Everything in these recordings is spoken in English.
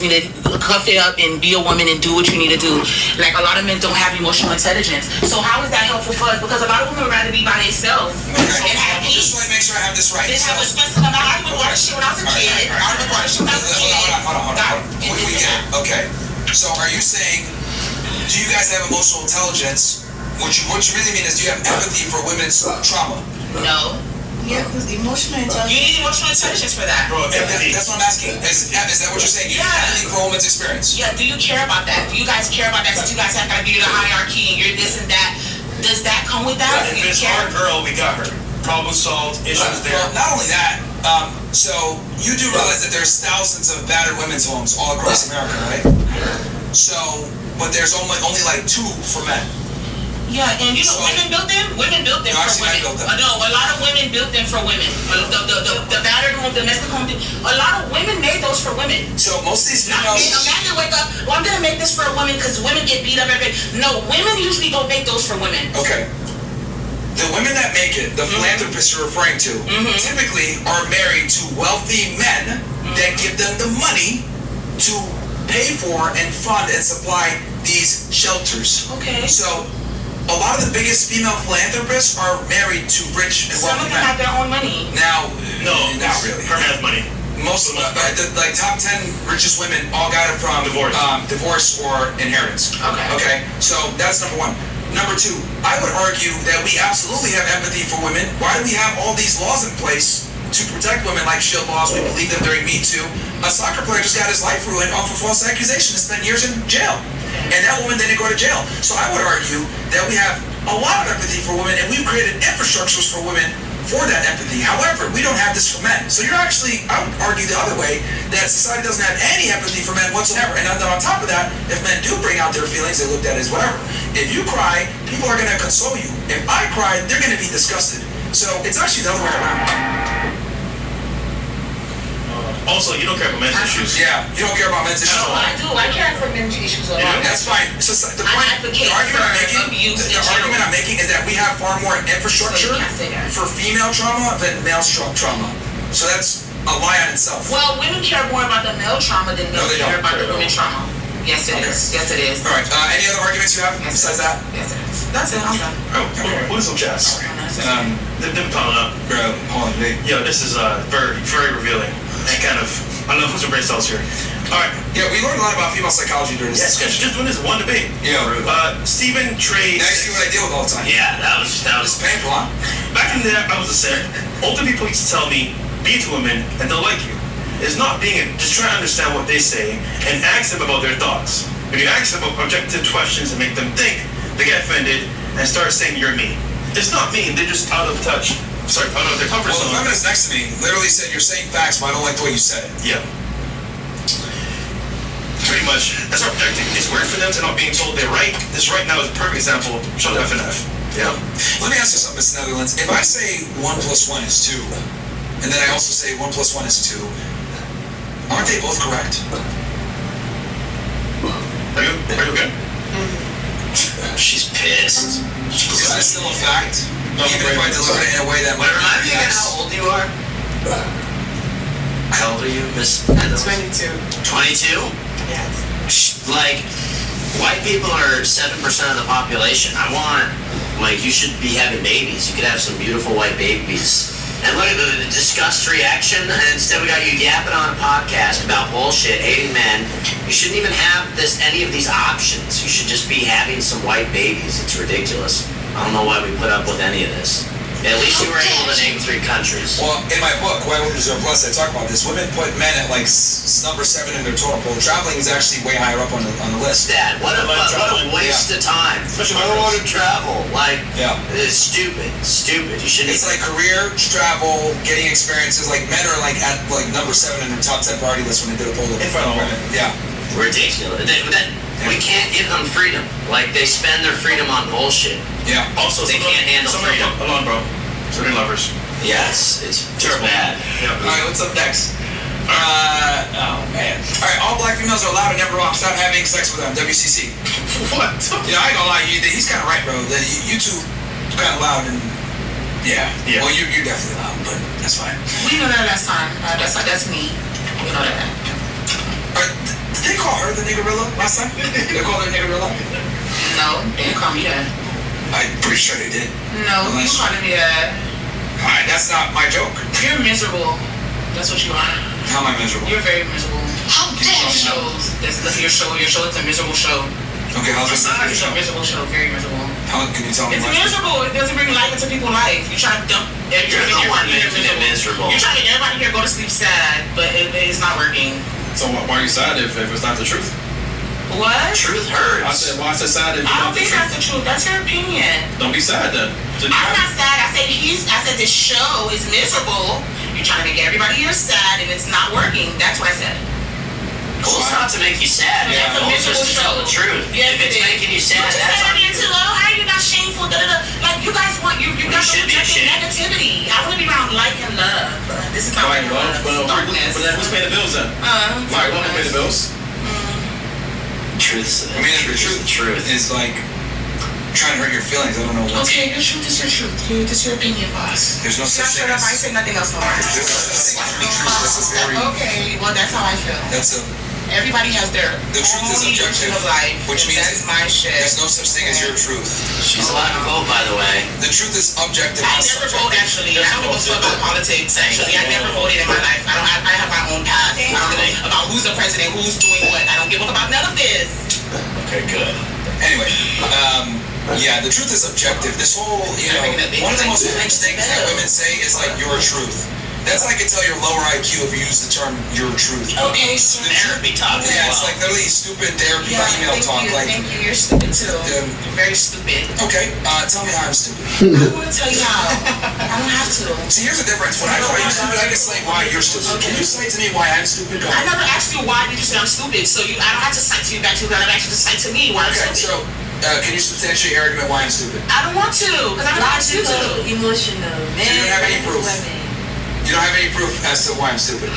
need to cuff it up and be a woman and do what you need to do. Like, a lot of men don't have emotional intelligence. So how is that helpful for us? Because a lot of women would rather be by themselves and have peace. Just let me make sure I have this right. They have a stressing amount. I would watch shit when I was a kid. I would watch shit when I was a kid. Hold on. We get it. Okay. So are you saying, do you guys have emotional intelligence? What you really mean is, do you have empathy for women's trauma? No. Yeah, because emotional intelligence. You need emotional intelligence for that. Bro, empathy. That's what I'm asking. Is that what you're saying? You have empathy for a woman's experience? Yeah, do you care about that? Do you guys care about that? Since you guys have to be the hierarchy and you're this and that, does that come with that? If it's our girl, we got her. Problem solved, issues there. Well, not only that, so you do realize that there's thousands of battered women's homes all across America, right? So, but there's only like 2 for men. Yeah, and you know, women built them for women. Men built them. No, a lot of women built them for women. The battered home, domestic home, a lot of women made those for women. So most of these Not females... a man to wake up, well, I'm gonna make this for a woman because women get beat up every day. No, women usually don't make those for women. Okay. The women that make it, the philanthropists you're referring to, typically are married to wealthy men that give them the money to pay for and fund and supply these shelters. Okay. So a lot of the biggest female philanthropists are married to rich and Some of wealthy them men. have their own money. Now, No, not really. Her has money. Most of them, like top 10 richest women, all got it from divorce or inheritance. Okay. So that's number 1. Number 2, I would argue that we absolutely have empathy for women. Why do we have all these laws in place to protect women, like shield laws? We believe them during Me Too. A soccer player just got his life ruined off a false accusation and spent years in jail. And that woman didn't go to jail. So I would argue that we have a lot of empathy for women, and we've created infrastructures for women for that empathy. However, we don't have this for men. So you're actually, I would argue the other way, that society doesn't have any empathy for men whatsoever. And then on top of that, if men do bring out their feelings, they're looked at as whatever. If you cry, people are going to console you. If I cry, they're going to be disgusted. So it's actually the other way around. Also, you don't care about men's issues. Yeah, you don't care about men's issues. Oh, I do. I care for men's issues a lot. That's fine. So the point, the argument I'm making is that we have far more infrastructure for female trauma than male trauma. So that's a lie on itself. Well, women care more about the male trauma than men care about the women trauma. Yes, it is. Yes, it is. All right. Any other arguments you have besides that? Yes, it is. That's it. I'm done. What is some jazz? They've been piling up. Bro, hold on, wait. Yo, this is very, very revealing. And kind of, I love some brain cells here. All right. Yeah, we learned a lot about female psychology during this discussion. Just doing this one debate. Yeah. Stephen Trey. Now you see what I deal with all the time. Yeah, that was It's painful, huh? Back in the day, I was a sinner. Older people used to tell me, be to women and they'll like you. It's not just try to understand what they say and ask them about their thoughts. When you ask them about objective questions and make them think, they get offended and start saying you're mean. It's not mean, they're just out of touch. Sorry, out of their comfort zone. Well, the feminist next to me literally said, you're saying facts, but I don't like the way you said it. Yeah. Pretty much. That's our objective. It's weird for them to not being told they're right. This right now is a perfect example. Show the FNF. Yeah. Let me ask you something, Mr. Netherlands. If I say 1 + 1 is 2, and then I also say 1 + 1 is 2, aren't they both correct? Are you okay? She's pissed. Is that still a fact? Even if I deliver it in a way that might Remind me be again yes. how old you are? How old are you, Miss? 22. 22? Yes. Like, white people are 7% of the population. You should be having babies. You could have some beautiful white babies. And look at the disgust reaction, and instead we got you yapping on a podcast about bullshit, hating men. You shouldn't even have any of these options. You should just be having some white babies. It's ridiculous. I don't know why we put up with any of this. At least you were able to name 3 countries. Well, in my book, Why Women Deserve Less, I talk about this. Women put men at number 7 in their totem pole. Traveling is actually way higher up on the list. Dad, what a waste of time. I don't want to travel. It's stupid. Stupid. You shouldn't. It's like career, travel, getting experiences. Like men are at number 7 in their top 10 priority list when they did a poll. Yeah. Ridiculous. We can't give them freedom. They spend their freedom on bullshit. Yeah. Also, they can't handle freedom. Hold on, bro. So they're lovers. Yeah, it's bad. Yeah. All right, what's up next? Oh man. All right, all black females are allowed to never stop having sex with them. WCC. What? I ain't gonna lie, he's kind of right, bro. You two kind of loud and yeah. Well, you're definitely loud, but that's fine. We know that last time. That's me. We know that. All right, call her the niggerilla last time? They called her niggerilla? No, they didn't call me that. I'm pretty sure they did. No, you Unless- calling me that. That's not my joke. You're miserable. That's what you are. How am I miserable? You're very miserable. How dare you? Shows. That's your show. Your show is a miserable show. Okay, how's this It's a miserable show. Very miserable. How can you tell me It's why? miserable. It doesn't bring light into people's life. You try to dump You're the one everybody here making it miserable. You're trying to get everybody here go to sleep sad, but it's not working. So why are you sad if it's not the truth? What? Truth I hurts. said, why is it sad if it's I not don't the think truth? that's the truth. That's your opinion. Don't be sad then. I'm not sad. I said this show is miserable. You're trying to make everybody here sad, and it's not working. That's what I said. Goal's not to make you sad. Yeah, The it's a goal's just miserable to tell the show. truth. Yes, If it's it is. making you sad, You just that's said on it you. into, oh, how are you not shameful? Da, da, da. Like, you guys want, you got so should be rejected ashamed. negativity. I want to be around light and love. This is not Right, love, but darkness. then who's paying the bills then? Why women pay the bills? Truth's I mean, the truth is like trying to hurt your feelings. I don't know what. Okay, your truth is your truth. This is your opinion, boss. There's no Now such shut thing up. I as. ain't say nothing else no more. There's no such thing as the truth. This is very. Okay, well, that's how I feel. That's a. Everybody has their The truth is own objective, version of life, which and means that's my shit. There's no such thing as your truth. She's allowed to vote, by the way. The truth is objective. I not never subjective. vote actually. I don't give a fuck about politics actually. I never voted in my life. I have my own path. I don't give a about who's the president, who's doing what. I don't give a fuck about none of this. Okay, good. Anyway, yeah, the truth is objective. This whole, one of the most famous things that women say is like your truth. That's how I can tell your lower IQ if you use the term your truth. Okay, so Therapy talk as Yeah, it's well. like literally stupid therapy yeah, female talk. thank you. You're stupid too. You're very stupid. Okay, tell me how I'm stupid. I don't want to tell you how. I don't have to. See, here's the difference. When I call you stupid, I can say why you're stupid. Can you say to me why I'm stupid? Go I ahead. never asked you why did you say I'm stupid. So I don't have to cite to you back to you. I never asked you to cite to me why I'm Okay, stupid. so can you substantiate your argument why I'm stupid? I don't want to because I never asked you to. Emotional. So you don't have any proof? Women. You don't have any proof as to why I'm stupid.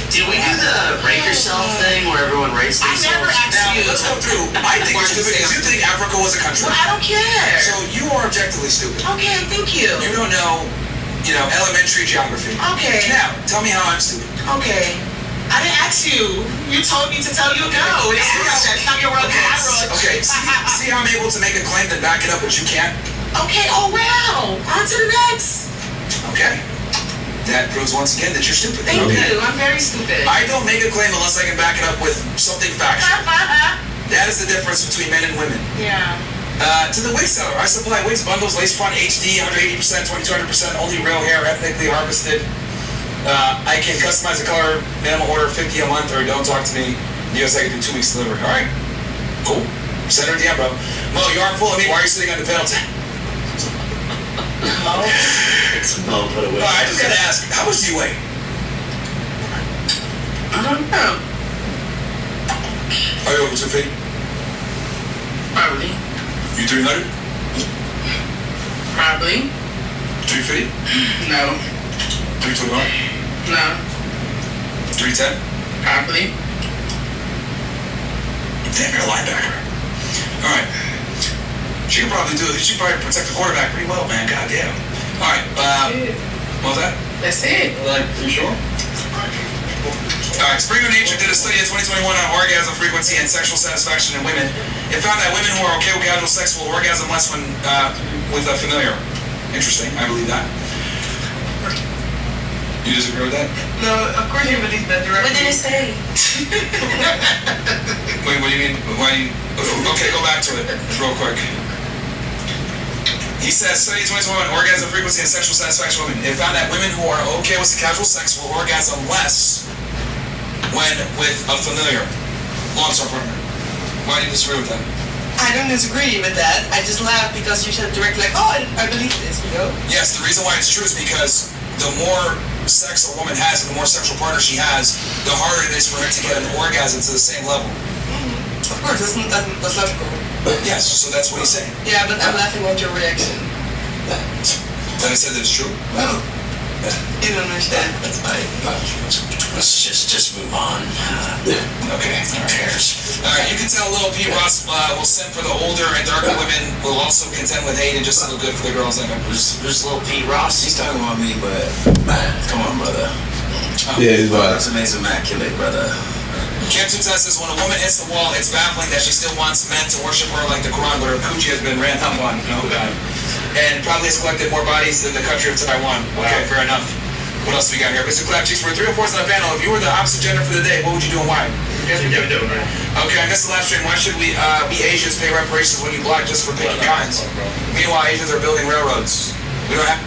Did we do the rate yourself thing where everyone rates I themselves? never asked Now, you. let's go through. I think you're stupid because you think Africa was a country. Well, I don't care. So you are objectively stupid. Okay, thank you. You don't know, elementary geography. Okay. Now, tell me how I'm stupid. Okay. I didn't ask you. You told me to tell you no. It's not your world. It's my world. Okay, see how I'm able to make a claim and back it up, but you can't? Okay, oh wow. On to the next. Okay. That proves once again that you're stupid. Thank Okay. you. I'm very stupid. I don't make a claim unless I can back it up with something factual. That is the difference between men and women. Yeah. To the wig seller, I supply wigs, bundles, lace front, HD, 180%, 2200%, only real hair, ethnically harvested. I can customize the color, minimum order 50 a month, or don't talk to me. US I can do 2 weeks delivery. All right, cool. Send her a DM, bro. Mo, you aren't full of me. Why are you sitting on the penalty? It's Mo, put away. I just gotta ask, how much do you weigh? I don't know. Are you over 2 feet? Probably. You 300? Probably. 3 feet? No. 321? No. 310? Probably. Damn, you're a linebacker. All right. She could probably do it. She could probably protect the quarterback pretty well, man. Goddamn. All right. What was that? That's it. Like, you sure? All right. Springer Nature did a study in 2021 on orgasm frequency and sexual satisfaction in women. It found that women who are okay with casual sex will orgasm less when with a familiar. Interesting. I believe that. You disagree with that? No, of course you believe that directly. What did it say? Wait, what do you mean? Why do you... Okay, go back to it real quick. He says, study 2021, orgasm frequency and sexual satisfaction of women. It found that women who are okay with casual sex will orgasm less when with a familiar long-term partner. Why do you disagree with that? I don't disagree with that. I just laugh because you said directly like, oh, I believe this, Yes, the reason why it's true is because the more sex a woman has and the more sexual partner she has, the harder it is for her to get an orgasm to the same level. Of course, that's logical. Yes, so that's what he's saying. Yeah, but I'm laughing at your reaction. Then I said that it's true. Oh, you don't understand. That's fine. Let's just move on. Okay. Who cares? All right, you can tell Lil P. Russ will send for the older and darker women, will also contend with hate and just look good for the girls like him. Who's Lil Pete Ross? He's talking about me, but come on, brother. Yeah, he's Well, right. that's amazing, immaculate, brother. Kim Tutet says, when a woman hits the wall, it's baffling that she still wants men to worship her like the Quran, but her coochie has been ran up on. Oh, God. And probably has collected more bodies than the country of Taiwan. Okay, fair enough. What else do we got here? Mr. Clapcheeks, for 3 or 4 on the panel, if you were the opposite gender for the day, what would you do and why? Yeah, we do, right? Okay, I missed the last string. Why should we Asians pay reparations when you block just for picking cotons? Meanwhile, Asians are building railroads. We don't have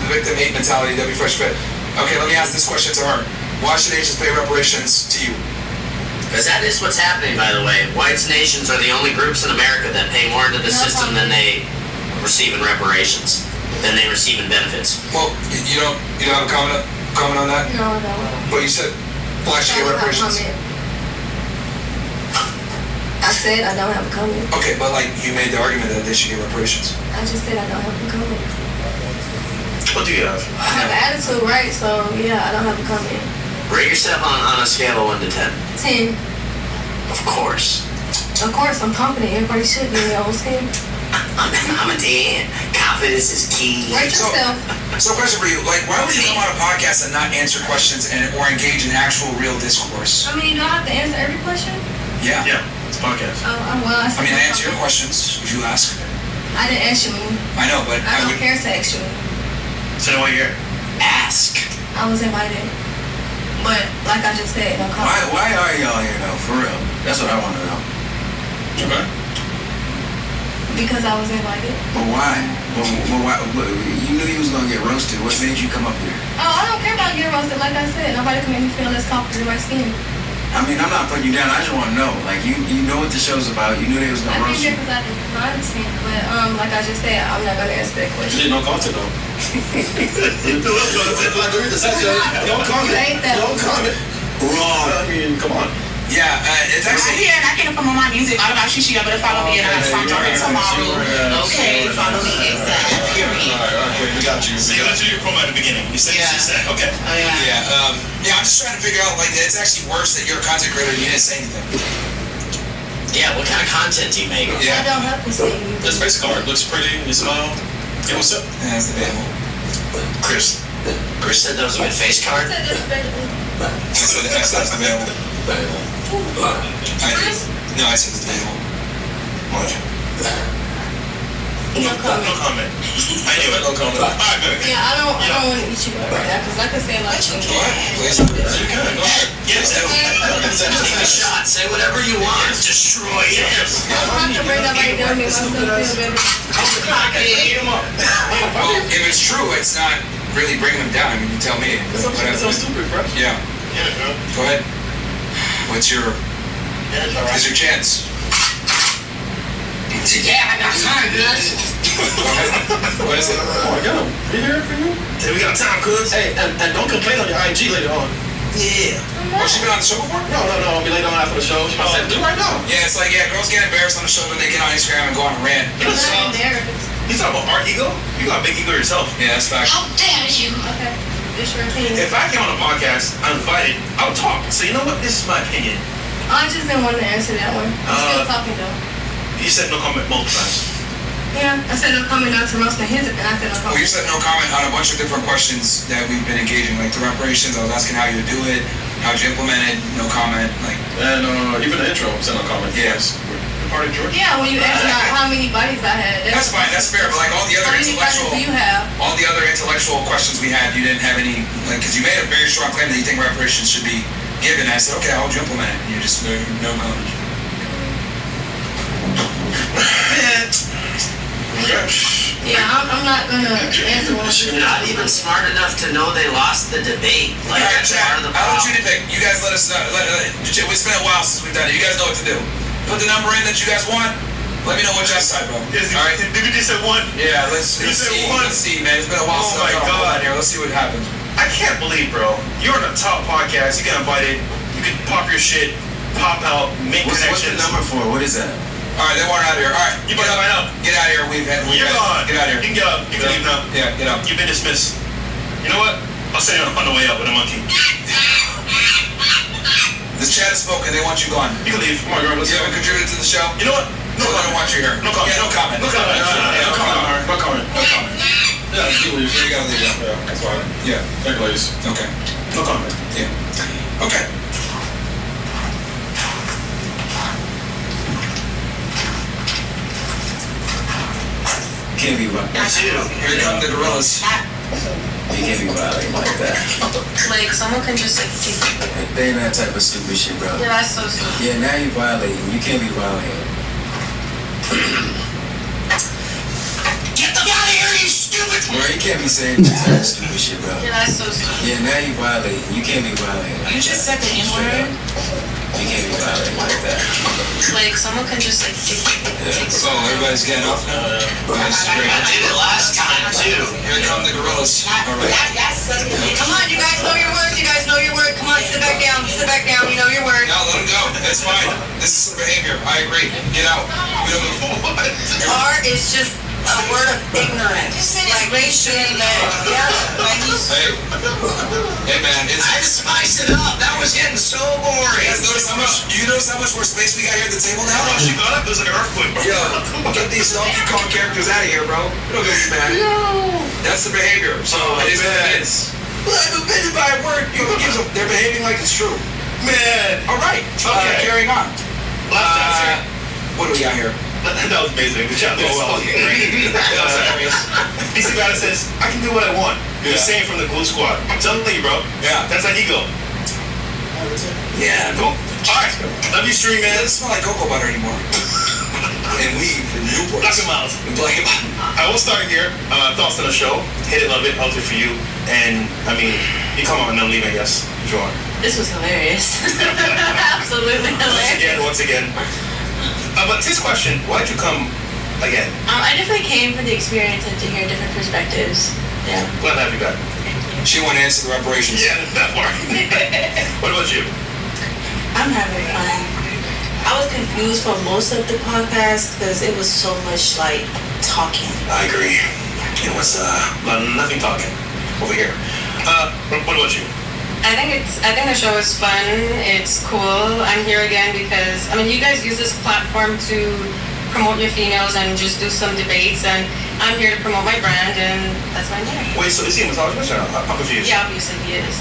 the victim hate mentality, that'd be fresh fit. Okay, let me ask this question to her. Why should Asians pay reparations to you? Because that is what's happening, by the way. Whites nations are the only groups in America that pay more into the system than they receive in reparations, than they receive in benefits. Well, you don't have a comment on that? No, I don't. But you said blacks should get reparations. I said I don't have a comment. Okay, but like you made the argument that they should get reparations. I just said I don't have a comment. What do you have? I have an attitude, right? So yeah, I don't have a comment. Rate yourself on a scale of 1 to 10. 10. Of course. Of course, I'm confident. Everybody should be in their own skin. I'm a 10. Confidence is key. Rate So- yourself. So question for you, like why would you come on a podcast and not answer questions or engage in actual real discourse? I mean, do I have to answer every question? Yeah. Yeah, it's a podcast. Well, I mean, I answer your questions if you ask. I didn't ask you. I know, but I I don't would. care sexually. So now what you're here? Ask. I was invited. But, like I just said, no comment. Why are y'all here though? For real. That's what I want to know. Okay. Because I was invited. But why? You knew you was gonna get roasted. What made you come up here? Oh, I don't care about getting roasted. Like I said, nobody can make me feel less comfortable in my skin. I mean, I'm not putting you down. I just want to know. Like, you know what the show's about. You knew they was I gonna think roast you. because I didn't understand. But, like I just said, I'm not going to answer that You question. didn't know content though. You ain't that. Don't comment. Wrong. I mean, come on. Yeah, it's actually. Yeah, and I can promote my music all about Shishi. You better follow me and I'm dropping tomorrow. Okay, follow me exactly. Period. Alright, okay, we got you. So you got to do your promo at the beginning. You said Yeah. you said. Okay. Oh yeah. Yeah, I'm just trying to figure out like it's actually worse that you're a content creator and you didn't say anything. Yeah, what kind of content do you make? I Yeah, don't have to say anything. This face card looks pretty. You smile. Hey, what's up? that's debatable. Chris said that was a good face card. That's debatable. No, I said it's debatable. What? No comment. No comment. I knew it. No comment. Alright, baby. Yeah, I don't want to eat you up right now because I could say a lot of things. Go ahead, please. You can, go ahead. Yes, Take a shot. Say whatever you want. Destroy it. I don't have to bring that right down here. My stuff feel better. Well, if it's true, it's not really bringing them down. I mean, you tell me. It's so stupid, bro. Yeah, Yeah, bro. go ahead. What's your chance? Yeah, I got time, good. Go ahead. What is it? Oh, I got him. Be here for you. Hey, we got time, cuz. Hey, and don't complain on your IG later on. Yeah. Oh, she been on the show before? No, I'll be later on after the show. She might say, do it right now. Yeah, it's like, yeah, girls get embarrassed on the show, but they get on Instagram and go on a rant. You know, I'm embarrassed. you talking about our ego? You got a big ego yourself. Yeah, that's fact. How dare you? Okay. It's your opinion. If I came on a podcast, I'm invited, I'll talk. So you know what? This is my opinion. I just didn't want to answer that one. I'm still talking though. You said no comment multiple times. Yeah, I said no comment on to roasting his, and I said no Well, you comment. said no comment on a bunch of different questions that we've been engaging, like the reparations. I was asking how you do it, how'd you implement it, no comment. Like, And even the intro, said no comment. Yes. Party George. Yeah, when you asked me how many bodies I had. that's fine, that's fair, but like all the How other many bodies intellectual, do you have? all the other intellectual questions we had, you didn't have any, like, because you made a very strong claim that you think reparations should be given. I said, okay, how would you implement it? And you just, no comment. Yeah, I'm not gonna answer one. You're not even smart enough to know they lost the debate. Like, Alright, that's chat, part of the I want you to problem. pick. You guys let us know. It's been a while since we've done it. You guys know what to do. Put the number in that you guys want. Let me know what y'all side, bro. Alright? Did we just say one? Yeah, let's You said see. one. Let's see, man. It's been a while Oh since my I've done God. one here. Let's see what happens. I can't believe, bro. You're on a top podcast. You get invited. You can pop your shit, pop out, make What's the connections. number for? What is that? Alright, they want out of here. Alright, You better find out. Get out of here. You're gone. Get out of here. You can get up. You can leave now. Yeah, get out. You've been dismissed. You know what? I'll send you on the way up with a monkey. This chat has spoken. They want you gone. You can leave. Come on, girl. Let's You go. haven't contributed to the show? You know what? No, I don't want you here. No comment. Yeah, no comment. No comment. No comment. No comment. No comment. Yeah, you leave. You gotta leave. Yeah, that's fine. Yeah. Thank you, ladies. Okay. No comment. Yeah. Okay. Can't be violating. Here come the gorillas. You can't be violating like that. Like, someone can just, like, take it. They ain't that type of stupid shit, bro. Yeah, that's so stupid. Yeah, now you violating. You can't be violating. Get the fuck out of here, you stupid! Bro, you can't be saying that type of stupid shit, bro. Yeah, that's so stupid. Yeah, now you violating. You can't be violating. Like You just that. said the Straight N-word. up. You can't be violating like that. Like, someone can just, like, take it. So everybody's getting off now. This is great. I did it last time, too. Here come the gorillas. All right. Come on, you guys know your word. You guys know your word. Come on, sit back down. Sit back down. You know your word. No, let them go. It's fine. This is some behavior. I agree. Get out. We don't know what. R is just a word of ignorance. Like, racial, yeah. Like, he's... Hey man, it's. I had to spice it up. That was getting so boring. You guys notice how much? You notice how much more space we got here at the table now? Oh, she got up. There's like an earthquake, bro. Yo, get these Donkey Kong characters out of here, bro. We don't get mad. That's the behavior. So it is what it is. Well, I'm offended by a word. You know, they're behaving like it's true. Man. All right. Okay. Carrying on. Last chance here. What do we got here? That was amazing. Good job. Oh, well. PC Bada says, I can do what I want. Yeah. The same from the Glue Squad. I'm telling you, bro. Yeah. That's how he go. Yeah. Cool. Alright. Love you, stream, It man. doesn't smell like cocoa butter anymore. And weed and Newports. Black and Miles. And Black and Miles. I will start here. Thoughts on the show. Hate it, love it, healthy for you. And, I mean, you come on, I'm leaving, yes. If you want. This was hilarious. Absolutely hilarious. Once again. But his question, why'd you come again? I definitely came for the experience and to hear different perspectives. Yeah. Glad to have you back. She went to answer the reparations. Yeah, that part. What about you? I'm having fun. I was confused for most of the podcast because it was so much like talking. I agree. It was nothing talking over here. What about you? I think the show is fun. It's cool. I'm here again because you guys use this platform to promote your females and just do some debates, and I'm here to promote my brand, and that's why I'm here. Wait, so is he a misogynist? I'm confused. Yeah, obviously he is.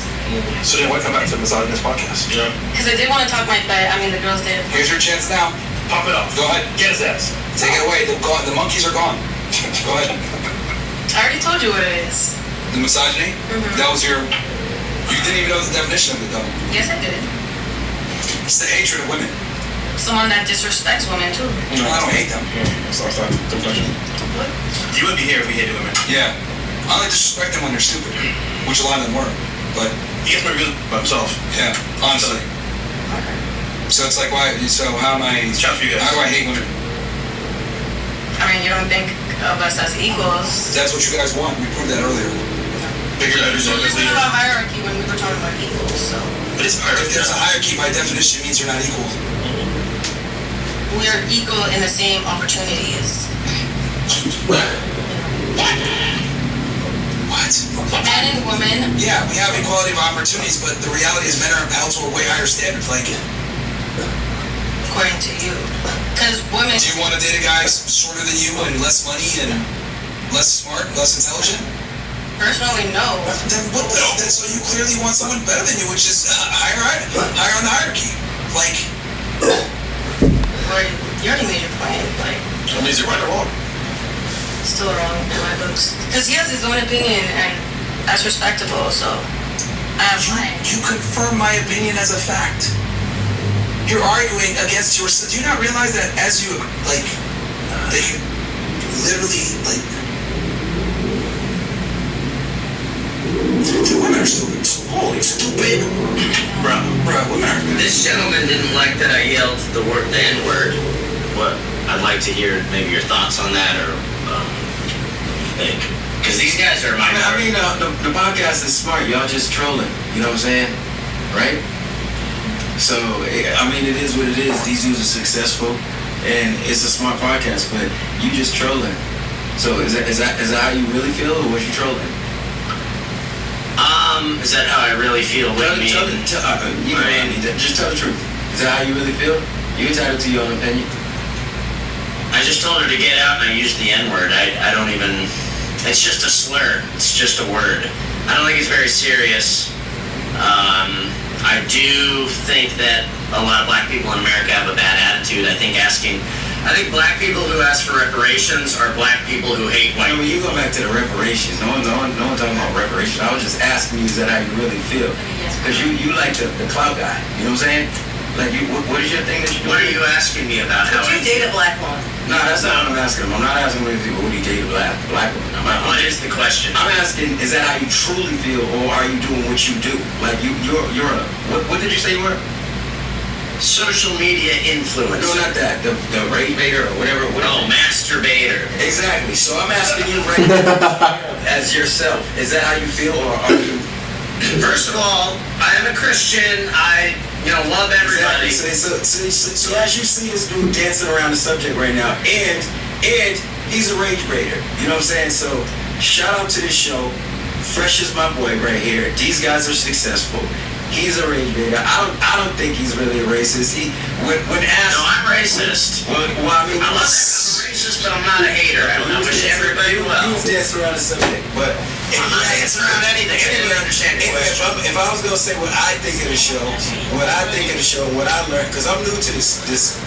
So then why come back to the misogynist podcast? Yeah. Because I did want to talk the girls did. Here's your chance now. Pop it off. Go ahead. Get his ass. Take it away. The monkeys are gone. Go ahead. I already told you what it is. The misogyny? That was your... You didn't even know the definition of it, though. Yes, I did. It's the hatred of women. Someone that disrespects women too. No, I don't hate them. Stop. Don't touch him. You wouldn't be here if we hated women. Yeah. I only disrespect them when they're stupid, which a lot of them were. But, He gets very good by himself. yeah, honestly. So it's like, why? So how am I... Shout out to you guys. How do I hate women? You don't think of us as equals. That's what you guys want. We proved that earlier. Bigger letters You on used the to have a hierarchy when we were talking about equals, so. But it's If there's a hierarchy, by definition, it means you're not equal. We're equal in the same opportunities. What? Men and women, Yeah, we have equality of opportunities, but the reality is men are held to a way higher standard. Like, do according to you. Because women, you want to date a guy shorter than you and less money and less smart, less intelligent? personally, no. Then what the hell? So you clearly want someone better than you, which is higher on the hierarchy. Like, You already made your point. That means you're right or wrong. Still wrong in my books. Because he has his own opinion, and that's respectable, so I have mine. you confirm my opinion as a fact. You're arguing against yourself. Do you not realize that as you, that you literally, dude, women are stupid. Holy stupid. Bro, women are. This gentleman didn't like that I yelled the N-word. What? I'd like to hear maybe your thoughts on that, or because these guys are my. The podcast is smart. Y'all just trolling. You know what I'm saying? Right? So, it is what it is. These dudes are successful, and it's a smart podcast, but you just trolling. So, is that how you really feel, or was you trolling? Is that how I really feel? Just tell the truth. Is that how you really feel? You're entitled to your own opinion. I just told her to get out, and I used the N-word. I don't even. It's just a slur. It's just a word. I don't think it's very serious. I do think that a lot of black people in America have a bad attitude. I think black people who ask for reparations are black people who hate white When you people. go back to the reparations, no one talking about reparations. I was just asking you, is that how you really feel? Because you like the clout guy. You know what I'm saying? Like, what is your thing that you do? What are you asking me about? How Would you date a black woman? No, that's not what I'm asking him. I'm not asking him would he date a black woman. What is the question? I'm asking, is that how you truly feel, or are you doing what you do? Like, you're a, what did you say you were? Social media influencer. No, not that. The rage baiter or whatever. Oh, masturbator. Exactly. So I'm asking you right now, as yourself, is that how you feel, or are you? First of all, I am a Christian. I, love everybody. Exactly. So as you see this dude dancing around the subject right now, and he's a rage baiter. You know what I'm saying? So shout out to this show. Fresh is my boy right here. These guys are successful. He's a rage baiter. I don't think he's really a racist. When asked, No, I'm racist. Well, I mean, I'm a racist, but I'm not a hater. I wish everybody well. He was dancing around the subject, but I'm not dancing around anything. I didn't understand the question. if I was gonna say what I think of the show, what I learned, because I'm new to this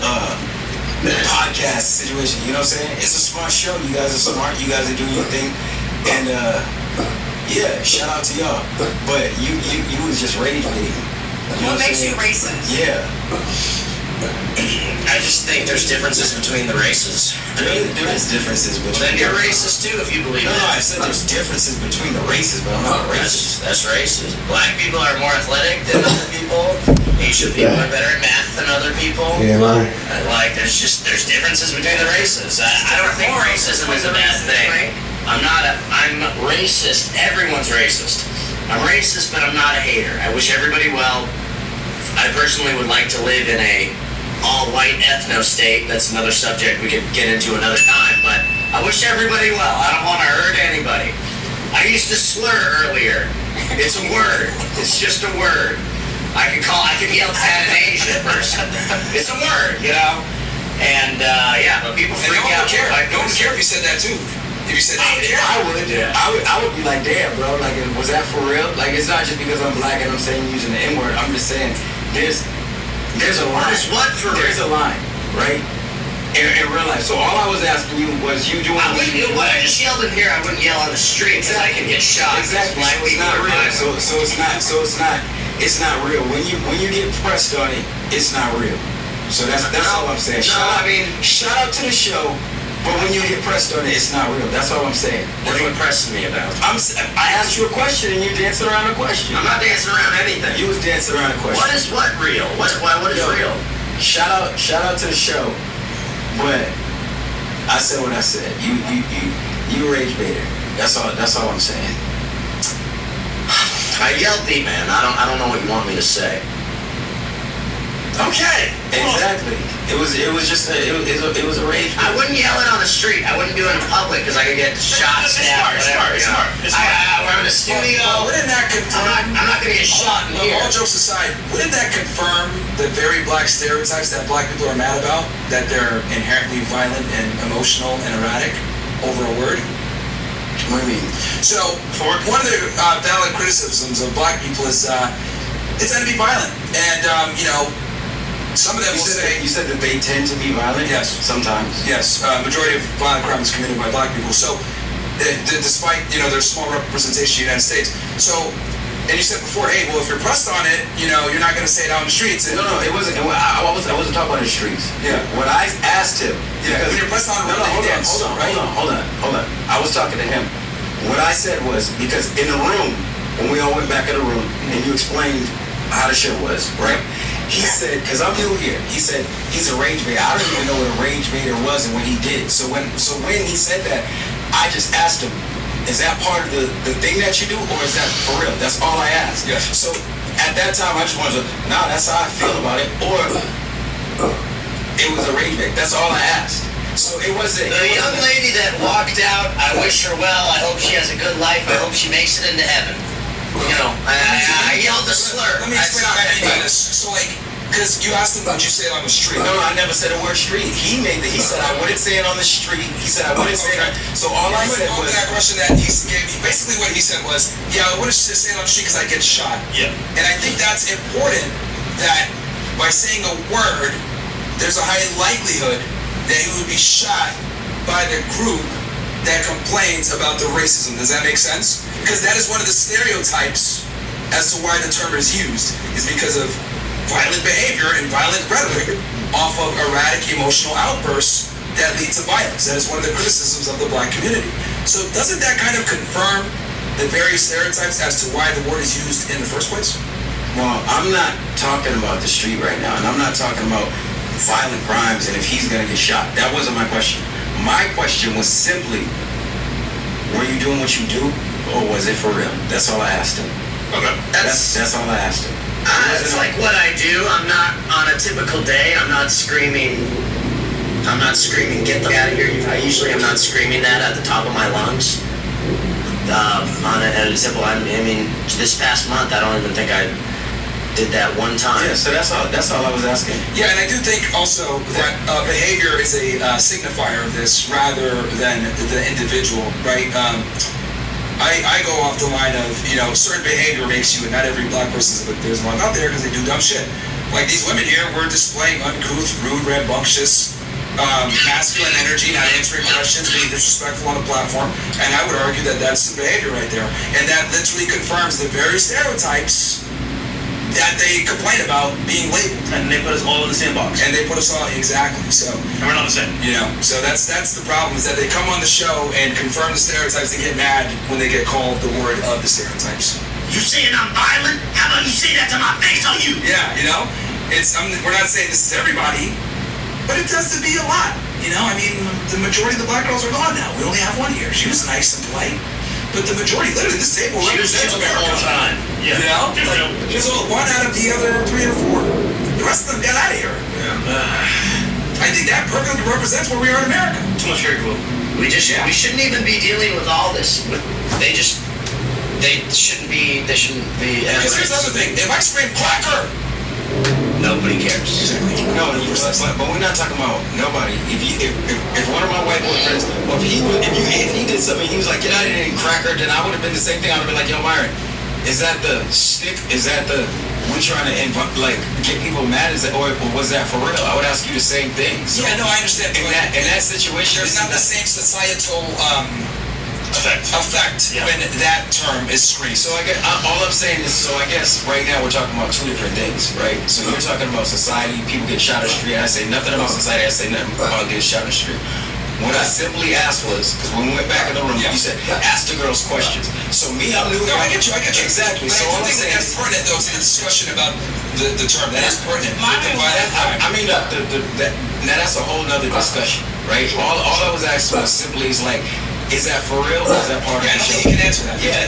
podcast situation. You know what I'm saying? It's a smart show. You guys are smart. You guys are doing your thing, and yeah, shout out to y'all. But you was just rage baiting. What makes you racist? Yeah. I just think there's differences between the races. There is differences between. Then you're racist too if you believe No, that. I said there's differences between the races, but I'm not a racist. That's racist. Black people are more athletic than other people. Asian people are better at math than other people. Yeah, man. There's differences between the races. I don't think racism is a bad thing. I'm racist. Everyone's racist. I'm racist, but I'm not a hater. I wish everybody well. I personally would like to live in a all-white ethno state. That's another subject we could get into another time, but I wish everybody well. I don't want to hurt anybody. I used to slur earlier. It's a word. It's just a word. I could yell at an Asian person. It's a word, And but people And freak no one out. would care. No one would care if you said that too. If you said I would be like, damn, bro. Like, was that for real? Like, it's not just because I'm black and I'm saying using the N-word. I'm just saying there's a line. There's what for There's real? a line, right? In real life. So all I was asking you was you doing. I wouldn't do what I just yelled in here. I wouldn't yell on the street because I can get shot. Exactly. Black So it's people not are real. violent. It's not real. When you get pressed on it, it's not real. So that's all I'm saying. Shout out to the show. But when you get pressed on it, it's not real. That's all I'm saying. What are you pressing me about? I asked you a question and you dancing around a question. I'm not dancing around anything. You was dancing around a question. What is real? What is real? Shout out to the show. But I said what I said. You rage baiter. That's all I'm saying. I yelled deep, man. I don't know what you want me to say. Okay. Exactly. It was just a rage. I wouldn't yell it on the street. I wouldn't do it in public because I could get shot, stabbed, whatever. It's smart. We're in a studio. Wouldn't that confirm? I'm not gonna get shot in here. All jokes aside, wouldn't that confirm the very black stereotypes that black people are mad about? That they're inherently violent and emotional and erratic over a word? What do you mean? So, one of the valid criticisms of black people is they tend to be violent. And, some of them will say... You said that they tend to be violent? Yes. Sometimes. Yes, majority of violent crimes committed by black people. So, despite, their small representation in the United States. So, and you said before, hey, well, if you're pressed on it, you're not going to say it out on the streets. And, No, it wasn't. I wasn't talking about the streets. Yeah. When I asked him... When you're pressed on it, hold on. I was talking to him. What I said was, because in the room, when we all went back in the room, and you explained how the show was, right? He said, because I'm new here, he said he's a rage baiter. I don't even know what a rage baiter was and what he did. So when he said that, I just asked him, is that part of the thing that you do, or is that for real? That's all I asked. Yes. So at that time, I just wanted to, that's how I feel about it, or it was a rage baiter. That's all I asked. So it wasn't. The young lady that walked out, I wish her well. I hope she has a good life. I hope she makes it into heaven. I yelled a slur. Let me explain what I mean by this. So, Because you asked him, would you say it on the street? No, I never said the word street. He said I wouldn't say it on the street. He said I wouldn't say it. So all I said was that question that he gave me. Basically, what he said was, "Yeah, I wouldn't say it on the street because I get shot." Yeah. And I think that's important. That by saying a word, there's a high likelihood that he would be shot by the group that complains about the racism. Does that make sense? Because that is one of the stereotypes as to why the term is used, is because of violent behavior and violent rhetoric off of erratic emotional outbursts that lead to violence. That is one of the criticisms of the black community. So doesn't that kind of confirm the various stereotypes as to why the word is used in the first place? well, I'm not talking about the street right now, and I'm not talking about violent crimes and if he's gonna get shot. That wasn't my question. My question was simply, were you doing what you do, or was it for real? That's all I asked him. Okay. That's all I asked him. It's like what I do. I'm not on a typical day. I'm not screaming, get the out of here. I'm not screaming that at the top of my lungs. On an example, I mean, this past month, I don't even think I did that one time. Yeah, so that's all I was asking. Yeah, and I do think also that behavior is a signifier of this rather than the individual, right? I go off the line of, certain behavior makes you, and not every black person is one out there because they do dumb shit. Like these women here were displaying uncouth, rude, rambunctious, masculine energy, not answering questions, being disrespectful on the platform, and I would argue that that's the behavior right there. And that literally confirms the very stereotypes that they complain about being labeled. And they put us all in the same box. And they put us all, exactly, so. And we're not the same. So that's the problem, is that they come on the show and confirm the stereotypes and get mad when they get called the word of the stereotypes. You saying I'm violent? How about you say that to my face on you? Yeah, we're not saying this is everybody, but it tends to be a lot. I mean, the majority of the black girls are gone now. We only have one here. She was nice and polite. But the majority, literally, this table represents America. The whole time. Yeah. There's one out of the other 3 or 4. The rest of them got out of here. Yeah. I think that perfectly represents where we are in America. Too much hair glue. We shouldn't even be dealing with all this. They shouldn't be. Because here's the other thing. If I scream cracker, nobody cares. No, but we're not talking about nobody. If one of my white boyfriends, or if he did something, he was like, get out of here, you cracker, then I would have been the same thing. I would have been like, yo, Myron, is that the stick? Is that the we trying to get people mad? Is that, or was that for real? I would ask you the same thing. So yeah, no, I understand. In that situation, there's not the same societal effect when that term is screamed. So all I'm saying is, I guess right now we're talking about 2 different things, right? So you're talking about society, people get shot in the street. I say nothing about society. I say nothing about getting shot in the street. What I simply asked was, because when we went back in the room, you said, ask the girls questions. So I'm new. No, I get you. Exactly. But so I all I'm think saying that's pertinent, though, to the discussion about the term. That is pertinent. I mean, now that's a whole nother discussion, right? All I was asking was simply is that for real, or is that part of the show? I don't think you can answer that. Yeah,